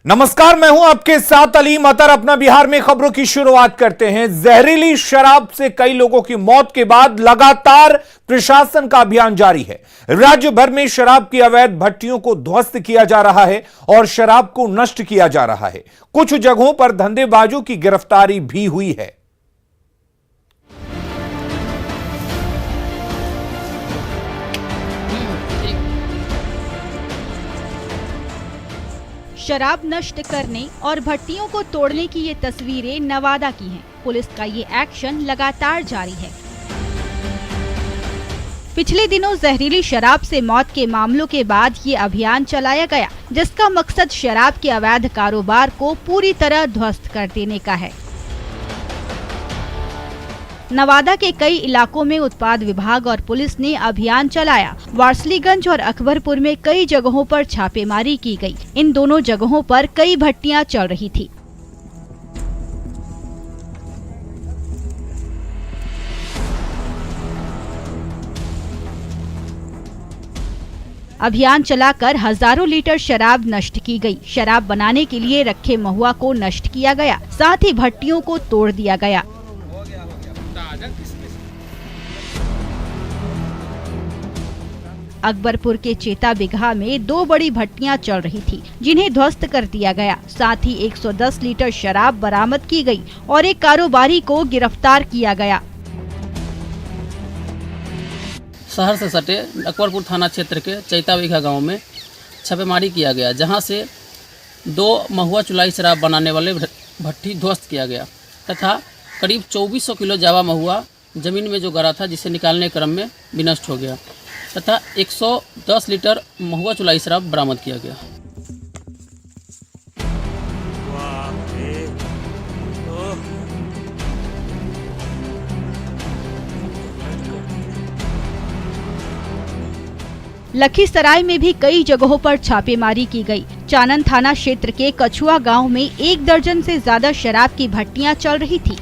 नमस्कार, मैं हूं आपके साथ अलीम अतर। अपना बिहार में खबरों की शुरुआत करते हैं। जहरीली शराब से कई लोगों की मौत के बाद लगातार प्रशासन का अभियान जारी है। राज्य भर में शराब की अवैध भट्टियों को ध्वस्त किया जा रहा है और शराब को नष्ट किया जा रहा है। कुछ जगहों पर धंधेबाजों की गिरफ्तारी भी हुई है। शराब नष्ट करने और भट्टियों को तोड़ने की ये तस्वीरें नवादा की हैं। पुलिस का ये एक्शन लगातार जारी है। पिछले दिनों जहरीली शराब से मौत के मामलों के बाद ये अभियान चलाया गया, जिसका मकसद शराब के अवैध कारोबार को पूरी तरह ध्वस्त कर देने का है। नवादा के कई इलाकों में उत्पाद विभाग और पुलिस ने अभियान चलाया। वारसलीगंज और अकबरपुर में कई जगहों पर छापेमारी की गई। इन दोनों जगहों पर कई भट्टियां चल रही थी। अभियान चलाकर हजारों लीटर शराब नष्ट की गई। शराब बनाने के लिए रखे महुआ को नष्ट किया गया, साथ ही भट्टियों को तोड़ दिया गया। अकबरपुर के चेता बिगहा में 2 बड़ी भट्टियां चल रही थी, जिन्हें ध्वस्त कर दिया गया। साथ ही 110 लीटर शराब बरामद की गई और एक कारोबारी को गिरफ्तार किया गया। शहर से सटे अकबरपुर थाना क्षेत्र के चैता बिगहा गांव में छापेमारी किया गया, जहां से 2 महुआ चुलाई शराब बनाने वाले भट्टी ध्वस्त किया गया तथा करीब 2400 किलो जावा महुआ जमीन में जो गड़ा था, जिसे निकालने क्रम में विनष्ट हो गया तथा 110 लीटर महुआ चुलाई शराब बरामद किया गया। लखीसराय में भी कई जगहों पर छापेमारी की गई। चानन थाना क्षेत्र के कछुआ गांव में 1 दर्जन से ज्यादा शराब की भट्टियां चल रही थी।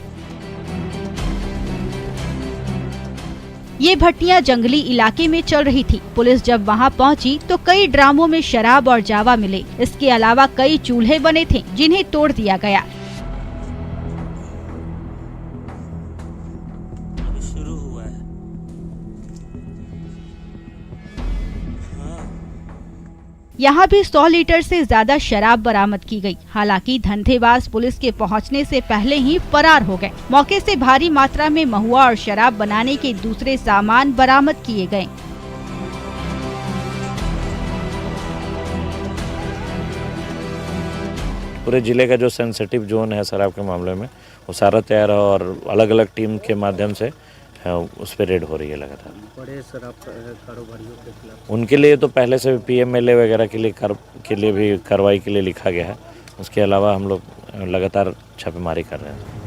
ये भट्टियां जंगली इलाके में चल रही थी। पुलिस जब वहां पहुंची तो कई ड्रामों में शराब और जावा मिले। इसके अलावा कई चूल्हे बने थे, जिन्हें तोड़ दिया गया। शुरू हुआ है। यहाँ भी 100 लीटर से ज्यादा शराब बरामद की गई। हालांकि धंधेबाज पुलिस के पहुँचने से पहले ही फरार हो गए। मौके से भारी मात्रा में महुआ और शराब बनाने के दूसरे सामान बरामद किए गए। पूरे जिले का जो सेंसिटिव जोन है शराब के मामले में, वो सारा तैयार है और अलग अलग टीम के माध्यम से उस पर रेड हो रही है लगातार। बड़े शराब कारोबारियों के खिलाफ उनके लिए तो पहले से PMLA वगैरह के लिए भी कार्रवाई के लिए लिखा गया है। उसके अलावा हम लोग लगातार छापेमारी कर रहे हैं।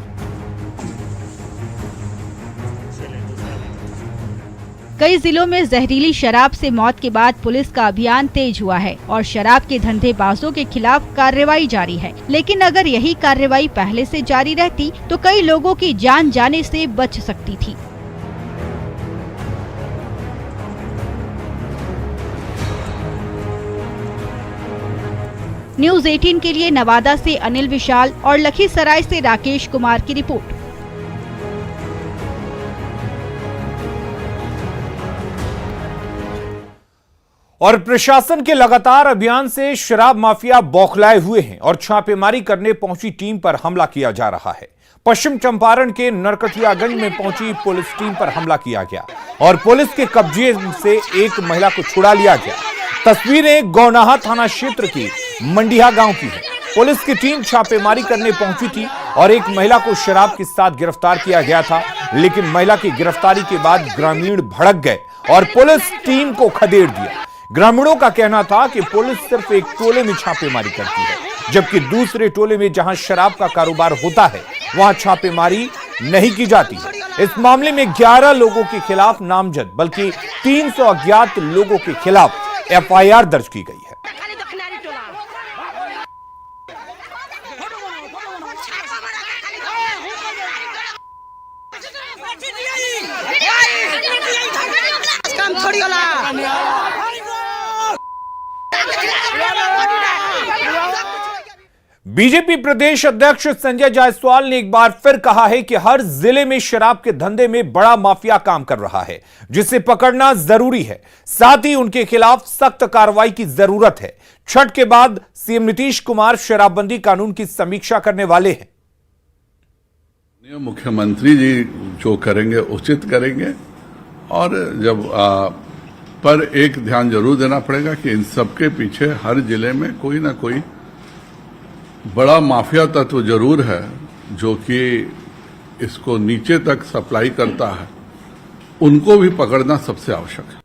कई जिलों में जहरीली शराब से मौत के बाद पुलिस का अभियान तेज हुआ है और शराब के धंधेबाजों के खिलाफ कार्रवाई जारी है। लेकिन अगर यही कार्रवाई पहले से जारी रहती तो कई लोगों की जान जाने से बच सकती थी। न्यूज़ 18 के लिए नवादा से अनिल विशाल और लखीसराय से राकेश कुमार की रिपोर्ट। और प्रशासन के लगातार अभियान से शराब माफिया बौखलाए हुए हैं और छापेमारी करने पहुंची टीम पर हमला किया जा रहा है। पश्चिम चंपारण के नरकटियागंज में पहुंची पुलिस टीम पर हमला किया गया और पुलिस के कब्जे से एक महिला को छुड़ा लिया गया। तस्वीरें गौनाहा थाना क्षेत्र की मंडिया गांव की है। पुलिस की टीम छापेमारी करने पहुंची थी और एक महिला को शराब के साथ गिरफ्तार किया गया था, लेकिन महिला की गिरफ्तारी के बाद ग्रामीण भड़क गए और पुलिस टीम को खदेड़ दिया। ग्रामीणों का कहना था कि पुलिस सिर्फ एक टोले में छापेमारी करती है, जबकि दूसरे टोले में जहां शराब का कारोबार होता है वहां छापेमारी नहीं की जाती है। इस मामले में 11 लोगों के खिलाफ नामजद बल्कि 300 अज्ञात लोगों के खिलाफ FIR दर्ज की गई है। बीजेपी प्रदेश अध्यक्ष संजय जायसवाल ने एक बार फिर कहा है कि हर जिले में शराब के धंधे में बड़ा माफिया काम कर रहा है, जिसे पकड़ना जरूरी है। साथ ही उनके खिलाफ सख्त कार्रवाई की जरूरत है। छठ के बाद सीएम नीतीश कुमार शराबबंदी कानून की समीक्षा करने वाले हैं। मुख्यमंत्री जी जो करेंगे उचित करेंगे, और जब पर एक ध्यान जरूर देना पड़ेगा कि इन सबके पीछे हर जिले में कोई ना कोई बड़ा माफिया तत्व जरूर है जो कि इसको नीचे तक सप्लाई करता है। उनको भी पकड़ना सबसे आवश्यक है।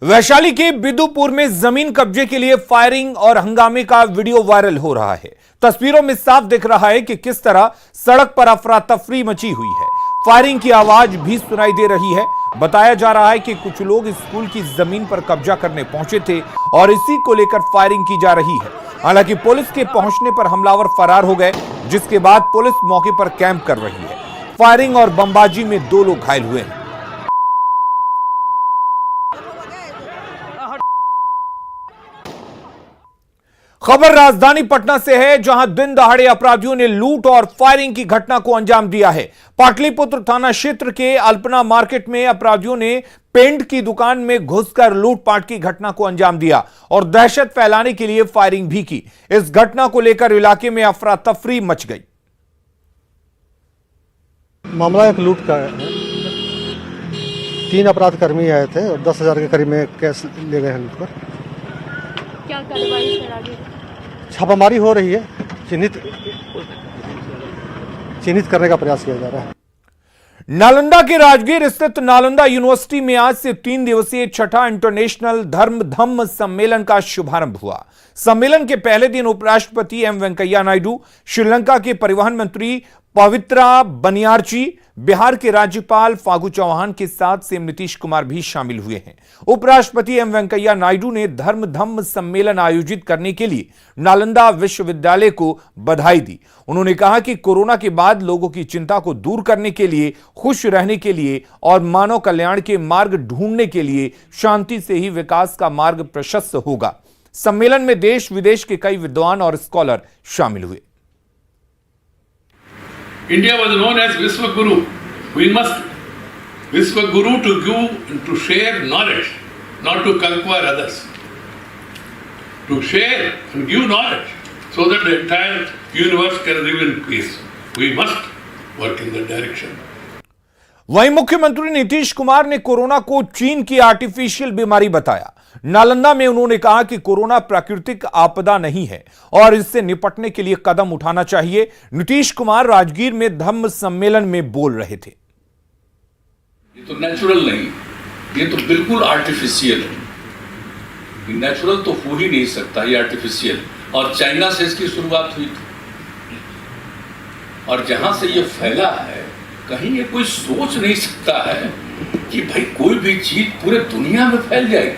वैशाली के बिदुपुर में जमीन कब्जे के लिए फायरिंग और हंगामे का वीडियो वायरल हो रहा है। तस्वीरों में साफ दिख रहा है कि किस तरह सड़क पर अफरा तफरी मची हुई है। फायरिंग की आवाज भी सुनाई दे रही है। बताया जा रहा है कि कुछ लोग स्कूल की जमीन पर कब्जा करने पहुंचे थे और इसी को लेकर फायरिंग की जा रही है। हालांकि पुलिस के पहुंचने पर हमलावर फरार हो गए, जिसके बाद पुलिस मौके पर कैंप कर रही है। फायरिंग और बमबाजी में 2 लोग घायल हुए हैं। खबर राजधानी पटना से है, जहां दिन दहाड़े अपराधियों ने लूट और फायरिंग की घटना को अंजाम दिया है। पाटलिपुत्र थाना क्षेत्र के अल्पना मार्केट में अपराधियों ने पेंट की दुकान में घुसकर लूटपाट की घटना को अंजाम दिया और दहशत फैलाने के लिए फायरिंग भी की। इस घटना को लेकर इलाके में अफरा तफरी मच गई। मामला एक लूट का है। 3 अपराध कर्मी आए थे और 10,000 के करीब में कैश ले गए हैं लूट कर। क्या कार्रवाई सर आगे? छापामारी हो रही है, चिन्हित करने का प्रयास किया जा रहा है। नालंदा के राजगीर स्थित नालंदा यूनिवर्सिटी में आज से 3 दिवसीय छठा इंटरनेशनल धर्म धम्म सम्मेलन का शुभारंभ हुआ। सम्मेलन के पहले दिन उपराष्ट्रपति एम वेंकैया नायडू, श्रीलंका के परिवहन मंत्री पवित्रा बनियारची, बिहार के राज्यपाल फागू चौहान के साथ सीएम नीतीश कुमार भी शामिल हुए हैं। उपराष्ट्रपति एम वेंकैया नायडू ने धर्म धम्म सम्मेलन आयोजित करने के लिए नालंदा विश्वविद्यालय को बधाई दी। उन्होंने कहा कि कोरोना के बाद लोगों की चिंता को दूर करने के लिए, खुश रहने के लिए और मानव कल्याण के मार्ग ढूंढने के लिए शांति से ही विकास का मार्ग प्रशस्त होगा। सम्मेलन में देश विदेश के कई विद्वान और स्कॉलर शामिल हुए। India was known as Vishwaguru. We must Vishwaguru to give, to share knowledge, not to conquer others. To share and give knowledge so that the entire universe can live in peace. We must work in that direction. वहीं मुख्यमंत्री नीतीश कुमार ने corona को चीन की artificial बीमारी बताया। नालंदा में उन्होंने कहा कि कोरोना प्राकृतिक आपदा नहीं है और इससे निपटने के लिए कदम उठाना चाहिए। नीतीश कुमार राजगीर में धम्म सम्मेलन में बोल रहे थे। ये तो नेचुरल नहीं, ये तो बिल्कुल आर्टिफिशियल है। ये नेचुरल तो हो ही नहीं सकता, ये आर्टिफिशियल। और चाइना से इसकी शुरुआत हुई थी और जहां से ये फैला है, कहीं ये कोई सोच नहीं सकता है कि भाई कोई भी चीज पूरे दुनिया में फैल जाएगी।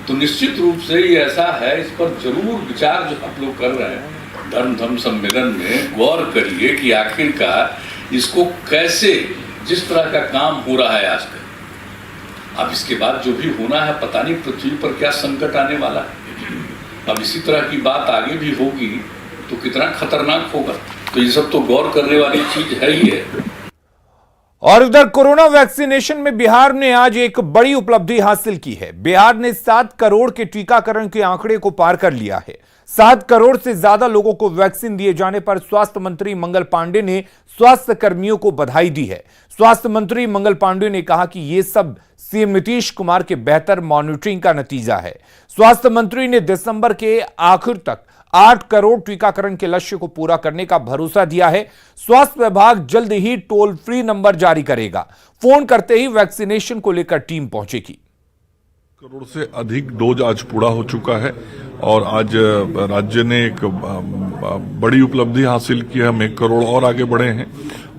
तो निश्चित रूप से ये ऐसा है, इस पर जरूर विचार जो आप लोग कर रहे हैं धर्म धम्म सम्मेलन में, गौर करिए कि आखिरकार इसको कैसे, जिस तरह का काम हो रहा है आजकल, अब इसके बाद जो भी होना है पता नहीं पृथ्वी पर क्या संकट आने वाला है। अब इसी तरह की बात आगे भी होगी तो कितना खतरनाक होगा। तो ये सब तो गौर करने वाली चीज है ही है। और उधर कोरोना वैक्सीनेशन में बिहार ने आज एक बड़ी उपलब्धि हासिल की है। बिहार ने 7 करोड़ के टीकाकरण के आंकड़े को पार कर लिया है। 7 करोड़ से ज्यादा लोगों को वैक्सीन दिए जाने पर स्वास्थ्य मंत्री मंगल पांडे ने स्वास्थ्य कर्मियों को बधाई दी है। स्वास्थ्य मंत्री मंगल पांडे ने कहा कि यह सब सीएम नीतीश कुमार के बेहतर मॉनिटरिंग का नतीजा है। स्वास्थ्य मंत्री ने दिसंबर के आखिर तक 8 करोड़ टीकाकरण के लक्ष्य को पूरा करने का भरोसा दिया है। स्वास्थ्य विभाग जल्द ही टोल फ्री नंबर जारी करेगा। फोन करते ही वैक्सीनेशन को लेकर टीम पहुंचेगी। करोड़ से अधिक डोज आज पूरा हो चुका है और आज राज्य ने एक बड़ी उपलब्धि हासिल की है। हम 1 करोड़ और आगे बढ़े हैं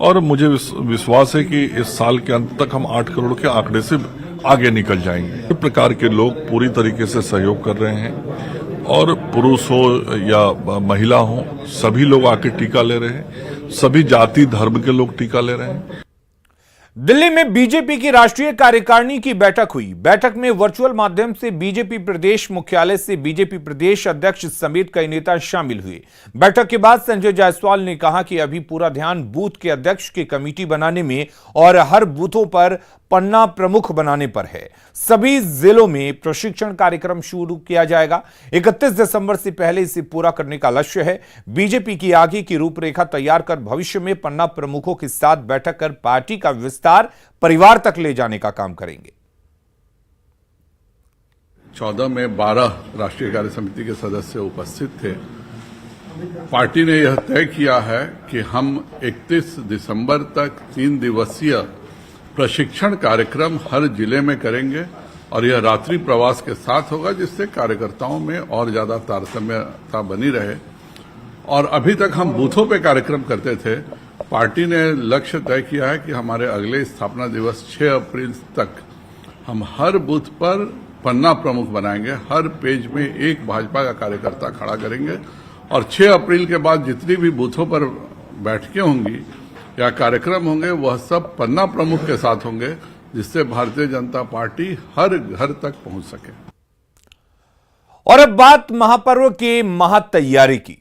और मुझे विश्वास है कि इस साल के अंत तक हम 8 करोड़ के आंकड़े से आगे निकल जाएंगे। इस प्रकार के लोग पूरी तरीके से सहयोग कर रहे हैं और पुरुष हो या महिला हो, सभी लोग आके टीका ले रहे हैं। सभी जाति धर्म के लोग टीका ले रहे हैं। दिल्ली में बीजेपी की राष्ट्रीय कार्यकारिणी की बैठक हुई। बैठक में वर्चुअल माध्यम से बीजेपी प्रदेश मुख्यालय से बीजेपी प्रदेश अध्यक्ष समेत कई नेता शामिल हुए। बैठक के बाद संजय जायसवाल ने कहा कि अभी पूरा ध्यान बूथ के अध्यक्ष की कमेटी बनाने में और हर बूथों पर पन्ना प्रमुख बनाने पर है। सभी जिलों में प्रशिक्षण कार्यक्रम शुरू किया जाएगा। 31 दिसंबर से पहले इसे पूरा करने का लक्ष्य है। बीजेपी की आगे की रूपरेखा तैयार कर भविष्य में पन्ना प्रमुखों के साथ बैठक कर पार्टी का विस्तार परिवार तक ले जाने का काम करेंगे। 14 में 12 राष्ट्रीय कार्य समिति के सदस्य उपस्थित थे। पार्टी ने यह तय किया है कि हम 31 दिसंबर तक 3 दिवसीय प्रशिक्षण कार्यक्रम हर जिले में करेंगे और यह रात्रि प्रवास के साथ होगा, जिससे कार्यकर्ताओं में और ज्यादा तारतम्यता बनी रहे। और अभी तक हम बूथों पे कार्यक्रम करते थे। पार्टी ने लक्ष्य तय किया है कि हमारे अगले स्थापना दिवस 6 अप्रैल तक हम हर बूथ पर पन्ना प्रमुख बनाएंगे। हर पेज में एक भाजपा का कार्यकर्ता खड़ा करेंगे और 6 अप्रैल के बाद जितनी भी बूथों पर बैठकें होंगी या कार्यक्रम होंगे वह सब पन्ना प्रमुख के साथ होंगे, जिससे भारतीय जनता पार्टी हर घर तक पहुंच सके। और अब बात महापर्व के महातैयारी की।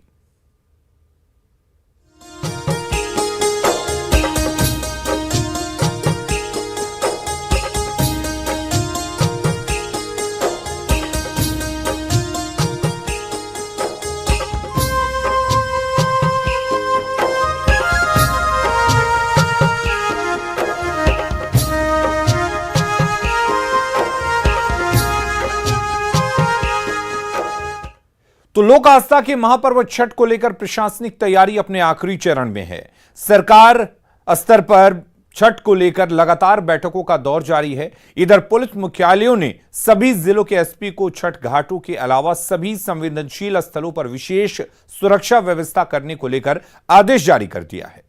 तो लोक आस्था के महापर्व छठ को लेकर प्रशासनिक तैयारी अपने आखिरी चरण में है। सरकार स्तर पर छठ को लेकर लगातार बैठकों का दौर जारी है। इधर पुलिस मुख्यालयों ने सभी जिलों के एसपी को छठ घाटों के अलावा सभी संवेदनशील स्थलों पर विशेष सुरक्षा व्यवस्था करने को लेकर आदेश जारी कर दिया है।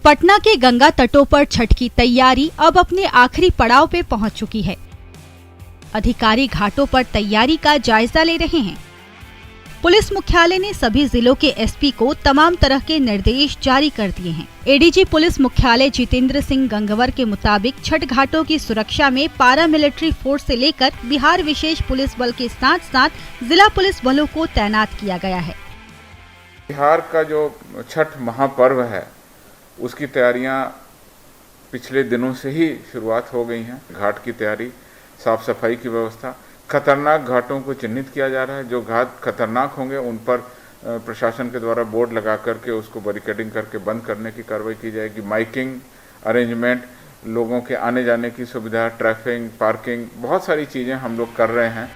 पटना के गंगा तटों पर छठ की तैयारी अब अपने आखिरी पड़ाव पे पहुंच चुकी है। अधिकारी घाटों पर तैयारी का जायजा ले रहे हैं। पुलिस मुख्यालय ने सभी जिलों के एसपी को तमाम तरह के निर्देश जारी कर दिए हैं। एडीजी पुलिस मुख्यालय जितेंद्र सिंह गंगवर के मुताबिक छठ घाटों की सुरक्षा में पारा मिलिट्री फोर्स से लेकर बिहार विशेष पुलिस बल के साथ साथ जिला पुलिस बलों को तैनात किया गया है। बिहार का जो छठ महापर्व है उसकी तैयारियां पिछले दिनों से ही शुरुआत हो गई हैं। घाट की तैयारी, साफ सफाई की व्यवस्था, खतरनाक घाटों को चिन्हित किया जा रहा है। जो घाट खतरनाक होंगे उन पर प्रशासन के द्वारा बोर्ड लगा करके उसको बैरिकेडिंग करके बंद करने की कार्रवाई की जाएगी। माइकिंग अरेंजमेंट, लोगों के आने जाने की सुविधा, ट्रैफिक, पार्किंग, बहुत सारी चीजें हम लोग कर रहे हैं।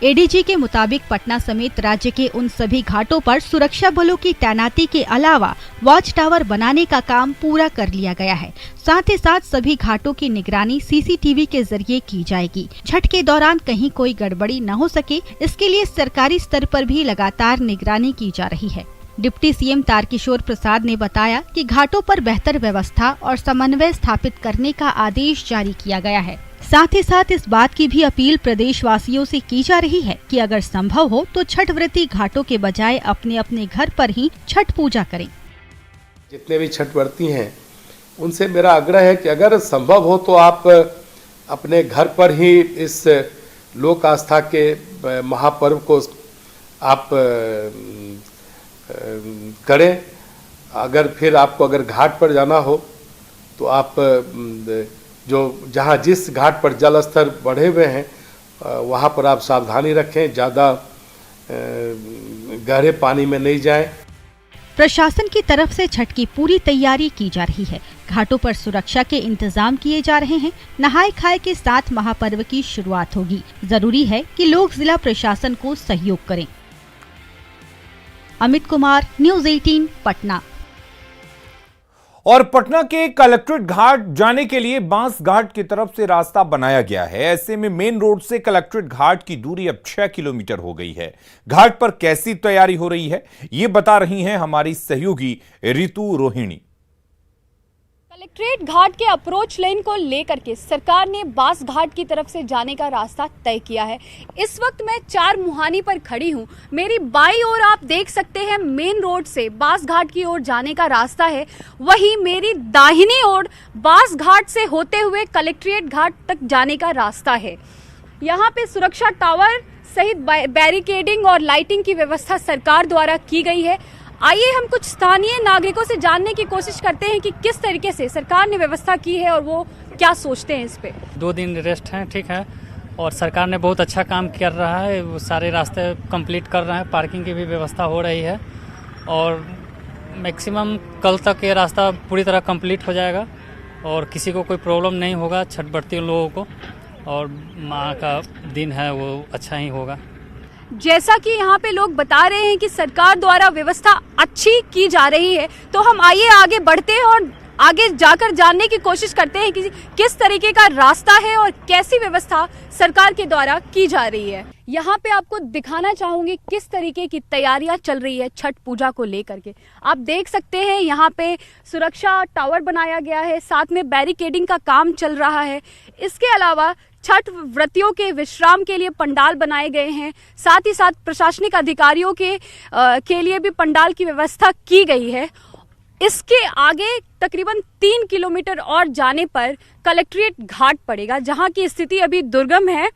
एडीजी के मुताबिक पटना समेत राज्य के उन सभी घाटों पर सुरक्षा बलों की तैनाती के अलावा वॉच टावर बनाने का काम पूरा कर लिया गया है। साथ ही साथ सभी घाटों की निगरानी सीसीटीवी के जरिए की जाएगी। छठ के दौरान कहीं कोई गड़बड़ी न हो सके, इसके लिए सरकारी स्तर पर भी लगातार निगरानी की जा रही है। डिप्टी सीएम तारकिशोर प्रसाद ने बताया कि घाटों पर बेहतर व्यवस्था और समन्वय स्थापित करने का आदेश जारी किया गया है। साथ ही साथ इस बात की भी अपील प्रदेशवासियों से की जा रही है कि अगर संभव हो तो छठ व्रती घाटों के बजाय अपने अपने घर पर ही छठ पूजा करें। जितने भी छठ व्रती हैं उनसे मेरा आग्रह है कि अगर संभव हो तो आप अपने घर पर ही इस लोक आस्था के महापर्व को आप करें। अगर फिर आपको अगर घाट पर जाना हो तो आप जो जहाँ जिस घाट पर जल स्तर बढ़े हुए हैं वहाँ पर आप सावधानी रखें, ज़्यादा गहरे पानी में नहीं जाएं। प्रशासन की तरफ से छठ की पूरी तैयारी की जा रही है। घाटों पर सुरक्षा के इंतजाम किए जा रहे हैं। नहाय खाए के साथ महापर्व की शुरुआत होगी। जरूरी है कि लोग जिला प्रशासन को सहयोग करें। अमित कुमार, न्यूज़ 18, पटना। और पटना के कलेक्ट्रेट घाट जाने के लिए बांस घाट की तरफ से रास्ता बनाया गया है। ऐसे में मेन रोड से कलेक्ट्रेट घाट की दूरी अब 6 किलोमीटर हो गई है। घाट पर कैसी तैयारी हो रही है, ये बता रही हैं हमारी सहयोगी रितु रोहिणी। कलेक्ट्रेट घाट के अप्रोच लेन को लेकर के सरकार ने बास घाट की तरफ से जाने का रास्ता तय किया है। इस वक्त मैं 4 मुहानी पर खड़ी हूँ। मेरी बाईं ओर आप देख सकते हैं मेन रोड से बास घाट की ओर जाने का रास्ता है। वहीं मेरी दाहिनी ओर बास घाट से होते हुए कलेक्ट्रेट घाट तक जाने का रास्ता है। यहाँ पे सुरक्षा टावर सहित बैरिकेडिंग और लाइटिंग की व्यवस्था सरकार द्वारा की गई है। आइए हम कुछ स्थानीय नागरिकों से जानने की कोशिश करते हैं कि किस तरीके से सरकार ने व्यवस्था की है और वो क्या सोचते हैं इस पे। 2 दिन रेस्ट हैं, ठीक है, और सरकार ने बहुत अच्छा काम कर रहा है। वो सारे रास्ते कंप्लीट कर रहे हैं, पार्किंग की भी व्यवस्था हो रही है और मैक्सिमम कल तक ये रास्ता पूरी तरह कंप्लीट हो जाएगा और किसी को कोई प्रॉब्लम नहीं होगा, छठ व्रती लोगों को, और माँ का दिन है वो अच्छा ही होगा। जैसा कि यहाँ पे लोग बता रहे हैं कि सरकार द्वारा व्यवस्था अच्छी की जा रही है, तो हम आइए आगे बढ़ते हैं और आगे जाकर जानने की कोशिश करते हैं कि किस तरीके का रास्ता है और कैसी व्यवस्था सरकार के द्वारा की जा रही है। यहाँ पे आपको दिखाना चाहूंगी किस तरीके की तैयारियां चल रही है छठ पूजा को लेकर के। आप देख सकते हैं यहाँ पे सुरक्षा टावर बनाया गया है, साथ में बैरिकेडिंग का काम चल रहा है। इसके अलावा छठ व्रतियों के विश्राम के लिए पंडाल बनाए गए हैं, साथ ही साथ प्रशासनिक अधिकारियों के लिए भी पंडाल की व्यवस्था की गई है। इसके आगे तकरीबन 3 किलोमीटर और जाने पर कलेक्ट्रेट घाट पड़ेगा, जहां की स्थिति अभी दुर्गम है।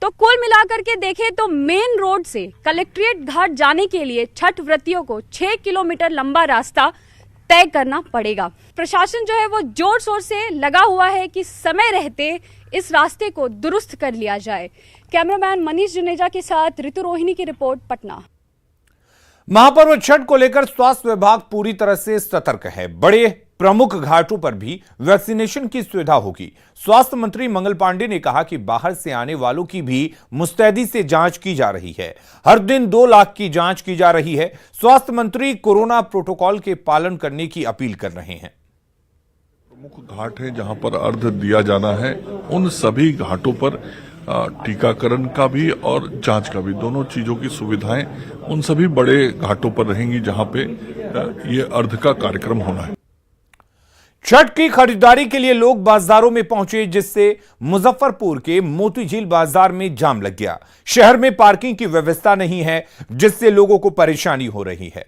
तो कुल मिलाकर के देखें तो मेन रोड से कलेक्ट्रेट घाट जाने के लिए छठ व्रतियों को 6 किलोमीटर लंबा रास्ता तय करना पड़ेगा। प्रशासन जो है वो जोर शोर से लगा हुआ है कि समय रहते इस रास्ते को दुरुस्त कर लिया जाए। कैमरामैन मनीष जुनेजा के साथ ऋतु रोहिणी की रिपोर्ट, पटना। महापर्व छठ को लेकर स्वास्थ्य विभाग पूरी तरह से सतर्क है। बड़े प्रमुख घाटों पर भी वैक्सीनेशन की सुविधा होगी। स्वास्थ्य मंत्री मंगल पांडे ने कहा कि बाहर से आने वालों की भी मुस्तैदी से जांच की जा रही है। हर दिन 2 लाख की जांच की जा रही है। स्वास्थ्य मंत्री कोरोना प्रोटोकॉल के पालन करने की अपील कर रहे हैं। प्रमुख घाट है जहां पर अर्घ दिया जाना है, उन सभी घाटों पर टीकाकरण का भी और जांच का भी, दोनों चीजों की सुविधाएं उन सभी बड़े घाटों पर रहेंगी जहां पे ये अर्घ का कार्यक्रम होना है। छठ की खरीदारी के लिए लोग बाजारों में पहुंचे, जिससे मुजफ्फरपुर के मोतीझील बाजार में जाम लग गया। शहर में पार्किंग की व्यवस्था नहीं है, जिससे लोगों को परेशानी हो रही है।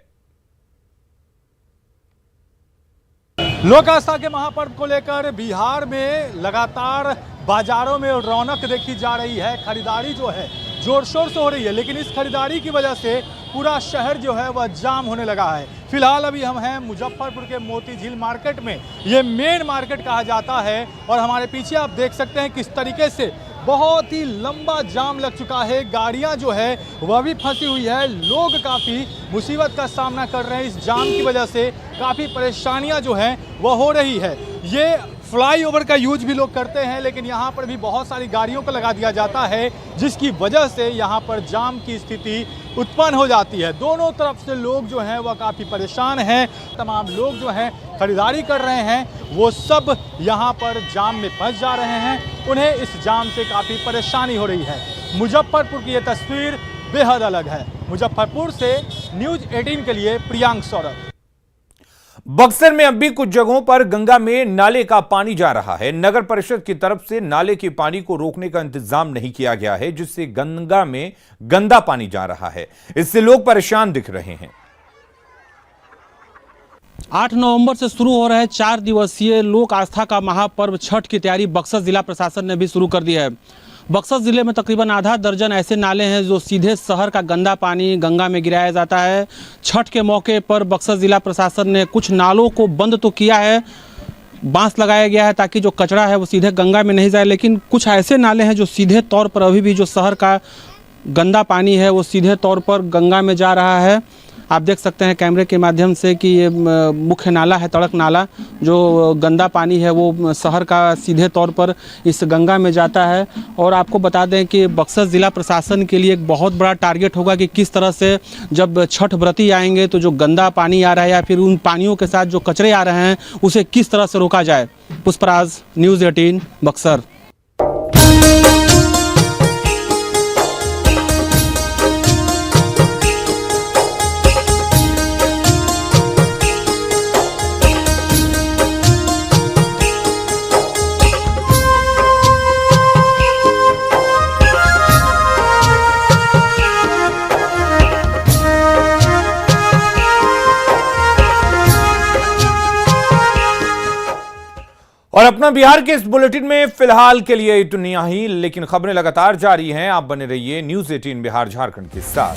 लोक आस्था के महापर्व को लेकर बिहार में लगातार बाजारों में रौनक देखी जा रही है। खरीदारी जो है जोर शोर से हो रही है, लेकिन इस खरीदारी की वजह से पूरा शहर जो है वह जाम होने लगा है। फिलहाल अभी हम हैं मुजफ्फरपुर के मोतीझील मार्केट में। ये मेन मार्केट कहा जाता है और हमारे पीछे आप देख सकते हैं किस तरीके से बहुत ही लंबा जाम लग चुका है। गाड़ियां जो है वह भी फंसी हुई है। लोग काफ़ी मुसीबत का सामना कर रहे हैं। इस जाम की वजह से काफ़ी परेशानियां जो हैं वह हो रही है। ये फ्लाईओवर का यूज भी लोग करते हैं, लेकिन यहाँ पर भी बहुत सारी गाड़ियों को लगा दिया जाता है, जिसकी वजह से यहाँ पर जाम की स्थिति उत्पन्न हो जाती है। दोनों तरफ से लोग जो हैं वह काफ़ी परेशान हैं। तमाम लोग जो हैं खरीदारी कर रहे हैं, वो सब यहाँ पर जाम में फंस जा रहे हैं। उन्हें इस जाम से काफ़ी परेशानी हो रही है। मुजफ्फरपुर की ये तस्वीर बेहद अलग है। मुजफ्फरपुर से न्यूज़ 18 के लिए प्रियांक सौरभ। बक्सर में अब भी कुछ जगहों पर गंगा में नाले का पानी जा रहा है। नगर परिषद की तरफ से नाले के पानी को रोकने का इंतजाम नहीं किया गया है, जिससे गंगा में गंदा पानी जा रहा है। इससे लोग परेशान दिख रहे हैं। 8 नवंबर से शुरू हो रहे 4 दिवसीय लोक आस्था का महापर्व छठ की तैयारी बक्सर जिला प्रशासन ने भी शुरू कर दी है। बक्सर जिले में तकरीबन आधा दर्जन ऐसे नाले हैं जो सीधे शहर का गंदा पानी गंगा में गिराया जाता है। छठ के मौके पर बक्सर जिला प्रशासन ने कुछ नालों को बंद तो किया है, बांस लगाया गया है ताकि जो कचरा है वो सीधे गंगा में नहीं जाए, लेकिन कुछ ऐसे नाले हैं जो सीधे तौर पर अभी भी जो शहर का गंदा पानी है वो सीधे तौर पर गंगा में जा रहा है। आप देख सकते हैं कैमरे के माध्यम से कि ये मुख्य नाला है, तड़क नाला, जो गंदा पानी है वो शहर का सीधे तौर पर इस गंगा में जाता है। और आपको बता दें कि बक्सर ज़िला प्रशासन के लिए एक बहुत बड़ा टारगेट होगा कि किस तरह से जब छठ व्रती आएंगे तो जो गंदा पानी आ रहा है या फिर उन पानियों के साथ जो कचरे आ रहे हैं उसे किस तरह से रोका जाए। पुष्पराज, न्यूज़ 18, बक्सर। और अपना बिहार के इस बुलेटिन में फिलहाल के लिए इतना ही, लेकिन खबरें लगातार जारी हैं। आप बने रहिए न्यूज़ 18 बिहार झारखंड के साथ।